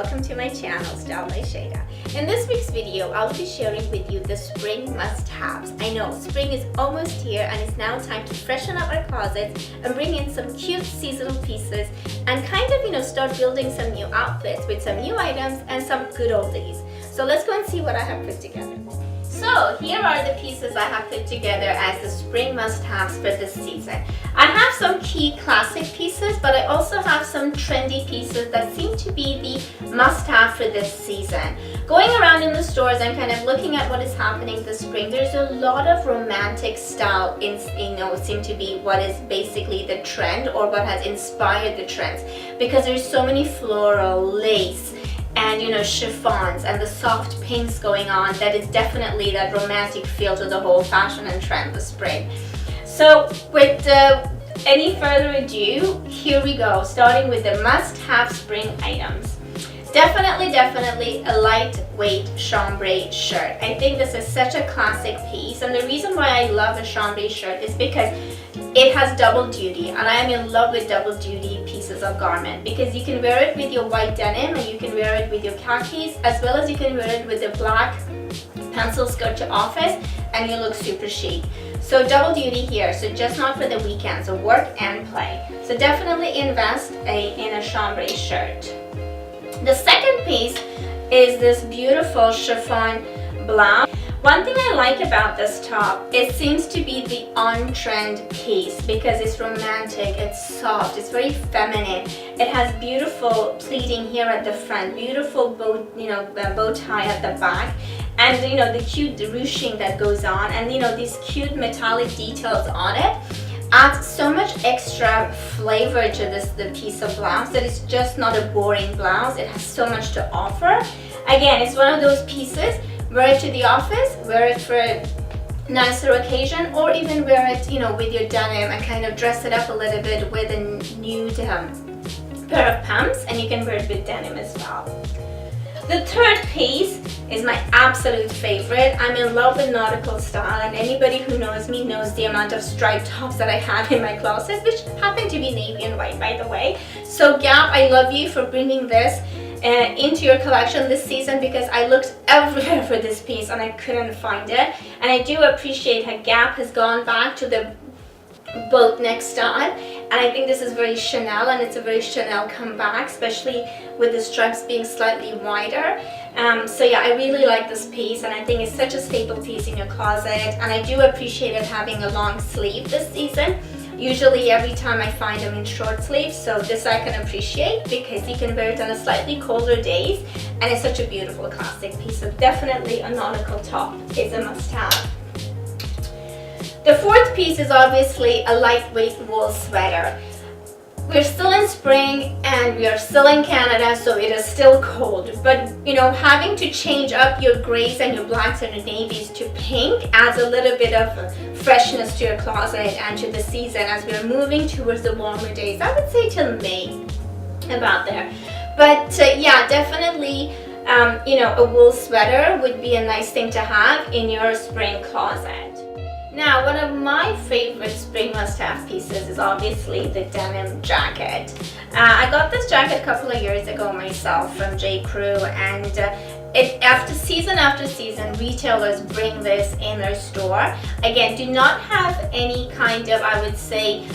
welcome to my channel, Style by Sheyda. In this week's video, I'll be sharing with you the spring must-haves. I know, spring is almost here and it's now time to freshen up our closets and bring in some cute seasonal pieces and kind of, start building some new outfits with some new items and some good oldies. So let's go and see what I have put together. So here are the pieces I have put together as the spring must-haves for this season. I have some key classic pieces, but I also have some trendy pieces that seem to be the must-have for this season. Going around in the stores and kind of looking at what is happening this spring, there's a lot of romantic style seem to be what is basically the trend or what has inspired the trends, because there's so many floral, lace, and chiffons and the soft pinks going on that is definitely that romantic feel to the whole fashion and trend this spring. So with any further ado, here we go, starting with the must-have spring items. Definitely a lightweight chambray shirt. I think this is such a classic piece, and the reason why I love a chambray shirt is because it has double duty, and I am in love with double duty pieces of garment because you can wear it with your white denim and you can wear it with your khakis, as well as you can wear it with a black pencil skirt to office and you look super chic. So double duty here, so just not for the weekend, so work and play. So definitely invest in a chambray shirt. The second piece is this beautiful chiffon blouse. One thing I like about this top, it seems to be the on-trend piece because it's romantic, it's soft, it's very feminine. It has beautiful pleating here at the front, beautiful bow tie at the back, and the cute ruching that goes on, and these cute metallic details on it adds so much extra flavor to the piece of blouse that it's just not a boring blouse. It has so much to offer. Again, it's one of those pieces, wear it to the office, wear it for a nicer occasion, or even wear it with your denim and kind of dress it up a little bit with a nude pair of pumps, and you can wear it with denim as well. The third piece is my absolute favorite. I'm in love with nautical style, and anybody who knows me knows the amount of striped tops that I have in my closet, which happen to be navy and white, by the way. So Gap, I love you for bringing this into your collection this season, because I looked everywhere for this piece and I couldn't find it. And I do appreciate how Gap has gone back to the boat neck style, and I think this is very Chanel, and it's a very Chanel comeback, especially with the stripes being slightly wider. So yeah, I really like this piece, and I think it's such a staple piece in your closet, and I do appreciate it having a long sleeve this season. Usually every time I find them in short sleeves, so this I can appreciate because you can wear it on a slightly colder days, and it's such a beautiful classic piece. So definitely a nautical top is a must-have. The fourth piece is obviously a lightweight wool sweater. We're still in spring and we are still in Canada, so it is still cold. But having to change up your grays and your blacks and your navies to pink adds a little bit of freshness to your closet and to the season as we're moving towards the warmer days. I would say till May, about there. But yeah, definitely a wool sweater would be a nice thing to have in your spring closet. Now, one of my favorite spring must-have pieces is obviously the denim jacket. I got this jacket a couple of years ago myself from J. Crew, and after season, retailers bring this in their store. Again, do not have any kind of, I would say,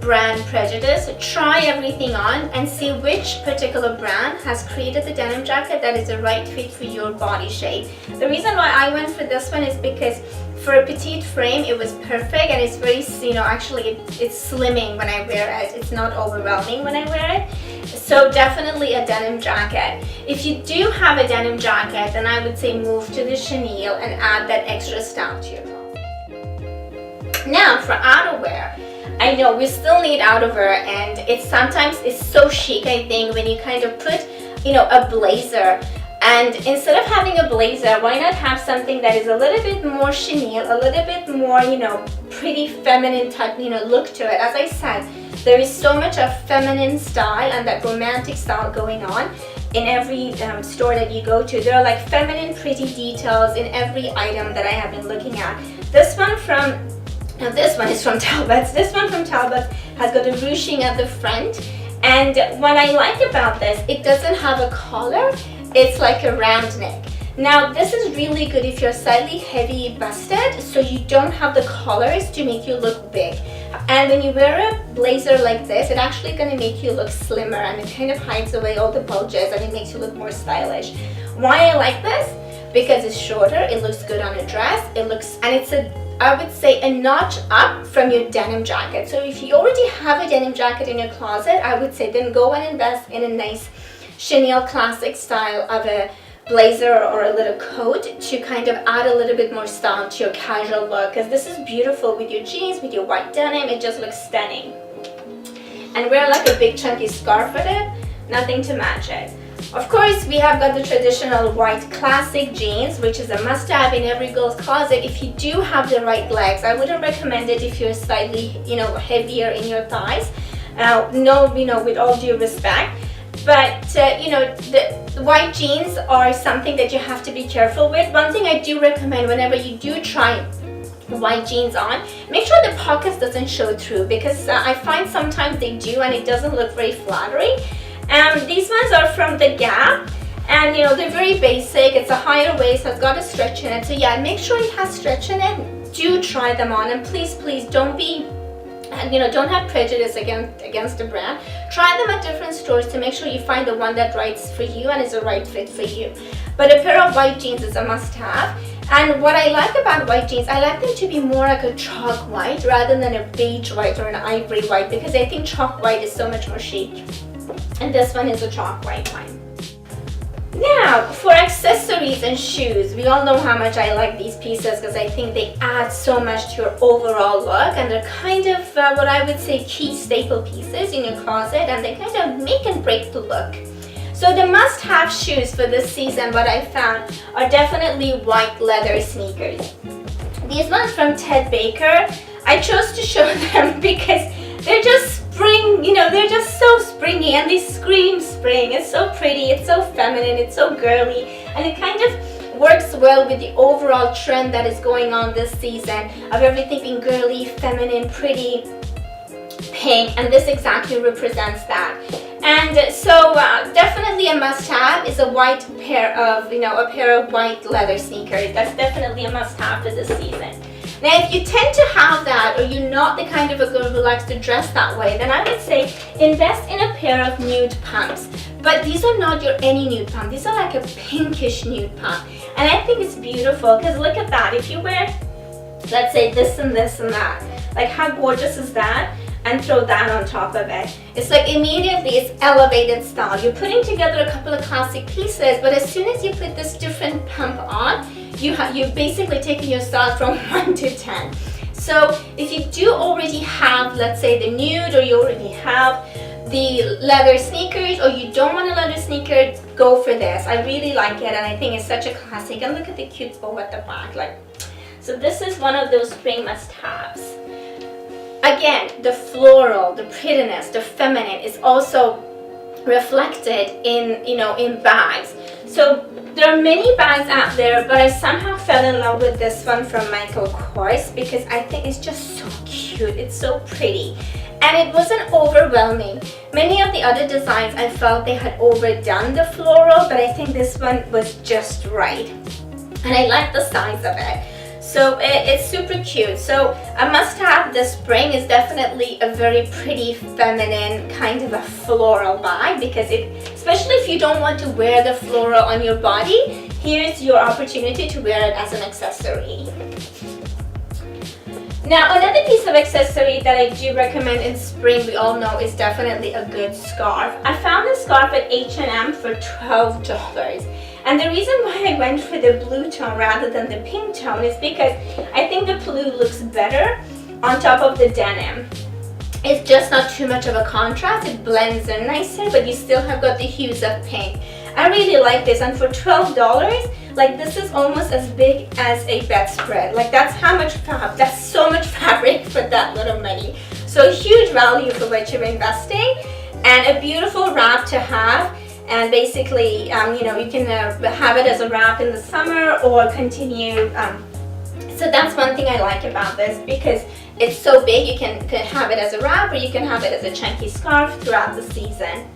brand prejudice. Try everything on and see which particular brand has created the denim jacket that is the right fit for your body shape. The reason why I went for this one is because for a petite frame, it was perfect, and it's very, actually it's slimming when I wear it. It's not overwhelming when I wear it. So definitely a denim jacket. If you do have a denim jacket, then I would say move to the chenille and add that extra style to your top. Now for outerwear. I know we still need outerwear, and it's so chic, I think, when you kind of put, a blazer. And instead of having a blazer, why not have something that is a little bit more chenille, a little bit more, pretty feminine type, look to it. As I said, there is so much of feminine style and that romantic style going on in every store that you go to. There are like feminine, pretty details in every item that I have been looking at. This one is from Talbots. This one from Talbots has got a ruching at the front, And what I like about this, it doesn't have a collar, it's like a round neck. Now this is really good if you're slightly heavy busted, so you don't have the collars to make you look big. And when you wear a blazer like this, it's actually going to make you look slimmer, and it kind of hides away all the bulges and it makes you look more stylish. Why I like this? Because it's shorter, it looks good on a dress, and it's I would say a notch up from your denim jacket. So if you already have a denim jacket in your closet, I would say then go and invest in a nice chenille classic style of a blazer or a little coat to kind of add a little bit more style to your casual look, because this is beautiful with your jeans, with your white denim. It just looks stunning. And wear like a big chunky scarf with it, nothing to match it. Of course, we have got the traditional white classic jeans, which is a must-have in every girl's closet if you do have the right legs. I wouldn't recommend it if you're slightly, heavier in your thighs. With all due respect. But, the white jeans are something that you have to be careful with. One thing I do recommend whenever you do try white jeans on, make sure the pockets doesn't show through, because I find sometimes they do and it doesn't look very flattering. These ones are from the Gap, and they're very basic. It's a higher waist, it's got a stretch in it. So yeah, make sure it has stretch in it. Do try them on, and please don't be don't have prejudice against the brand. Try them at different stores to make sure you find the one that writes for you and is a right fit for you. But a pair of white jeans is a must-have. And what I like about white jeans, I like them to be more like a chalk white rather than a beige white or an ivory white, because I think chalk white is so much more chic. And this one is a chalk white one. Now, for accessories and shoes, we all know how much I like these pieces because I think they add so much to your overall look, and they're kind of what I would say key staple pieces in your closet, and they kind of make and break the look. So the must-have shoes for this season, what I found, are definitely white leather sneakers. These ones from Ted Baker, I chose to show them because they're just spring, they're just so springy, and they scream spring. It's so pretty, it's so feminine, it's so girly, and it kind of works well with the overall trend that is going on this season of everything being girly, feminine, pretty, pink, and this exactly represents that. And so definitely a must-have is a white pair of, a pair of white leather sneakers. That's definitely a must-have for this season. Now, if you tend to have that, or you're not the kind of a girl who likes to dress that way, then I would say invest in a pair of nude pumps. But these are not your any nude pump. These are like a pinkish nude pump. And I think it's beautiful because look at that. If you wear, let's say this and this and that, like how gorgeous is that? And throw that on top of it. It's like immediately it's elevated style. You're putting together a couple of classic pieces, but as soon as you put this different pump on, you've basically taken your style from 1 to 10. So if you do already have, let's say, the nude, or you already have the leather sneakers, or you don't want a leather sneaker, go for this. I really like it, and I think it's such a classic. And look at the cute bow at the back. So this is one of those spring must-haves. Again, the floral, the prettiness, the feminine is also reflected in bags. So there are many bags out there, but I somehow fell in love with this one from Michael Kors because I think it's just so cute. It's so pretty. And it wasn't overwhelming. Many of the other designs, I felt they had overdone the floral, but I think this one was just right. And I like the size of it. So it's super cute. So a must-have this spring is definitely a very pretty, feminine, kind of a floral bag, because especially if you don't want to wear the floral on your body, here's your opportunity to wear it as an accessory. Now, another piece of accessory that I do recommend in spring, we all know, is definitely a good scarf. I found this scarf at H&M for $12. And the reason why I went for the blue tone rather than the pink tone is because I think the blue looks better on top of the denim. It's just not too much of a contrast. It blends in nicer, but you still have got the hues of pink. I really like this, and for $12, this is almost as big as a bedspread. That's how much that's so much fabric for that little money. So huge value for what you're investing, and a beautiful wrap to have. And basically, you can have it as a wrap in the summer or continue. So that's one thing I like about this, because It's so big you can have it as a wrap, or you can have it as a chunky scarf throughout the season.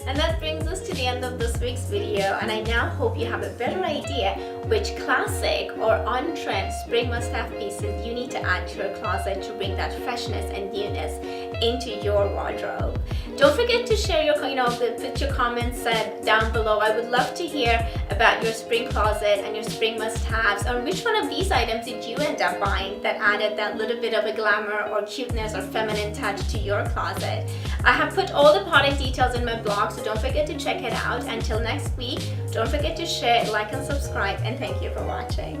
And that brings us to the end of this week's video, and I now hope you have a better idea which classic or on-trend spring must-have pieces you need to add to your closet to bring that freshness and newness into your wardrobe. Don't forget to share your, put your comments down below. I would love to hear about your spring closet and your spring must-haves, or which one of these items did you end up buying that added that little bit of a glamour or cuteness or feminine touch to your closet. I have put all the product details in my blog, so don't forget to check it out. Until next week, don't forget to share, like, and subscribe, and thank you for watching.